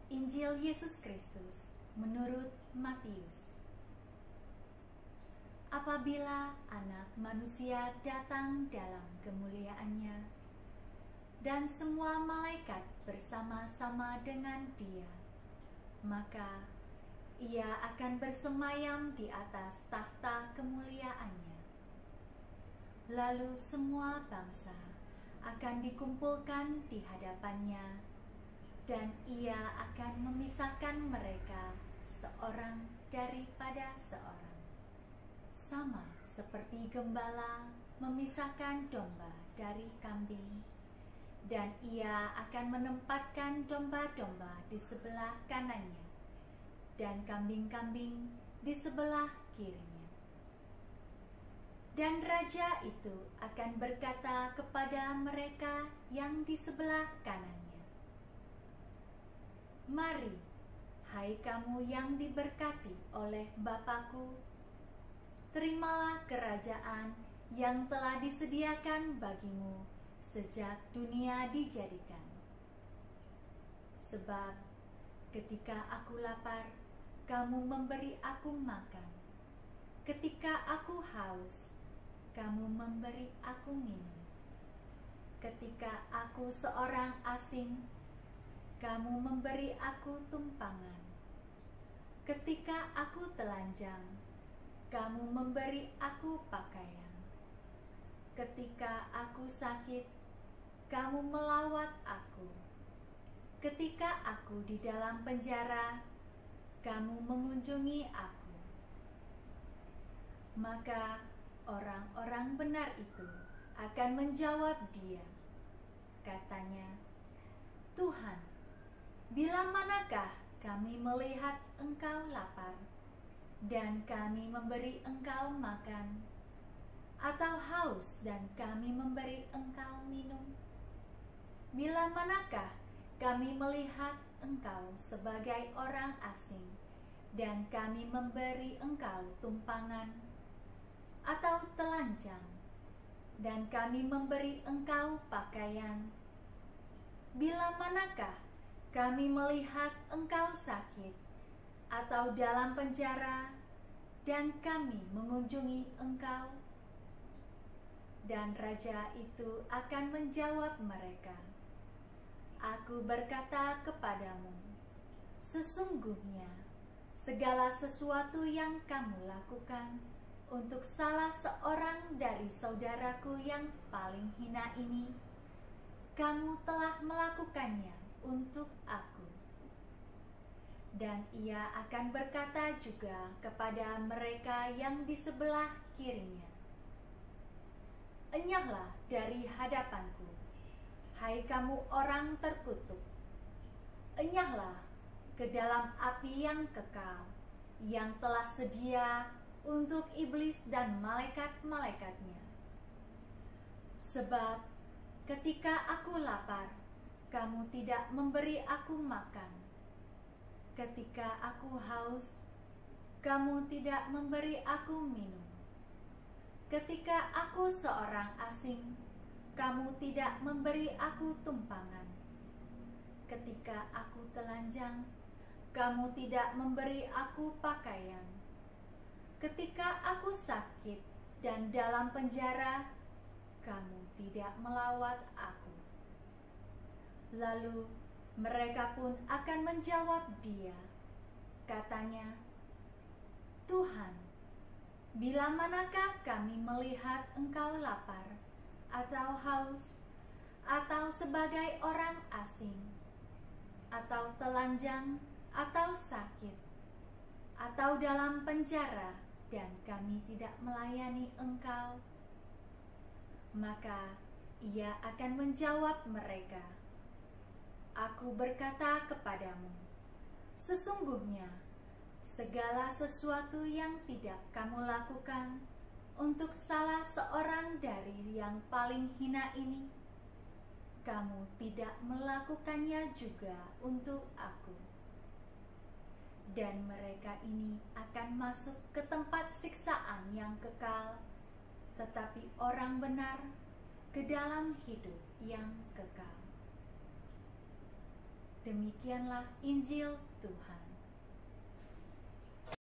Injil Yesus Kristus menurut Matius. Apabila Anak Manusia datang dalam kemuliaannya, dan semua malaikat bersama-sama dengan Dia, maka Ia akan bersemayam di atas tahta kemuliaannya. Lalu semua bangsa akan dikumpulkan di hadapannya, dan Ia akan memisahkan mereka seorang daripada seorang, sama seperti gembala memisahkan domba dari kambing. Dan Ia akan menempatkan domba-domba di sebelah kanannya, dan kambing-kambing di sebelah kirinya. Dan Raja itu akan berkata kepada mereka yang di sebelah kanannya, "Mari, hai kamu yang diberkati oleh Bapa-Ku, terimalah kerajaan yang telah disediakan bagimu sejak dunia dijadikan. Sebab ketika aku lapar, kamu memberi aku makan. Ketika aku haus, kamu memberi aku minum. Ketika aku seorang asing, kamu memberi aku tumpangan. Ketika aku telanjang, kamu memberi aku pakaian. Ketika aku sakit, kamu melawat aku. Ketika aku di dalam penjara, kamu mengunjungi aku." Maka orang-orang benar itu akan menjawab Dia, katanya, "Tuhan, bila manakah kami melihat Engkau lapar, dan kami memberi Engkau makan, atau haus dan kami memberi Engkau minum? Bila manakah kami melihat Engkau sebagai orang asing, dan kami memberi Engkau tumpangan, atau telanjang, dan kami memberi Engkau pakaian? Bila manakah kami melihat Engkau sakit, atau dalam penjara, dan kami mengunjungi Engkau?" Dan Raja itu akan menjawab mereka, "Aku berkata kepadamu, sesungguhnya segala sesuatu yang kamu lakukan untuk salah seorang dari saudaraku yang paling hina ini, kamu telah melakukannya untuk aku." Dan Ia akan berkata juga kepada mereka yang di sebelah kirinya, "Enyahlah dari hadapanku, hai kamu orang terkutuk. Enyahlah ke dalam api yang kekal, yang telah sedia untuk iblis dan malaikat-malaikatnya. Sebab ketika aku lapar, kamu tidak memberi aku makan. Ketika aku haus, kamu tidak memberi aku minum. Ketika aku seorang asing, kamu tidak memberi aku tumpangan. Ketika aku telanjang, kamu tidak memberi aku pakaian. Ketika aku sakit dan dalam penjara, kamu tidak melawat aku." Lalu mereka pun akan menjawab Dia, katanya, "Tuhan, bila manakah kami melihat Engkau lapar, atau haus, atau sebagai orang asing, atau telanjang, atau sakit, atau dalam penjara, dan kami tidak melayani Engkau?" Maka Ia akan menjawab mereka, "Aku berkata kepadamu, sesungguhnya segala sesuatu yang tidak kamu lakukan untuk salah seorang dari yang paling hina ini, kamu tidak melakukannya juga untuk aku." Dan mereka ini akan masuk ke tempat siksaan yang kekal, tetapi orang benar ke dalam hidup yang kekal. Demikianlah Injil Tuhan.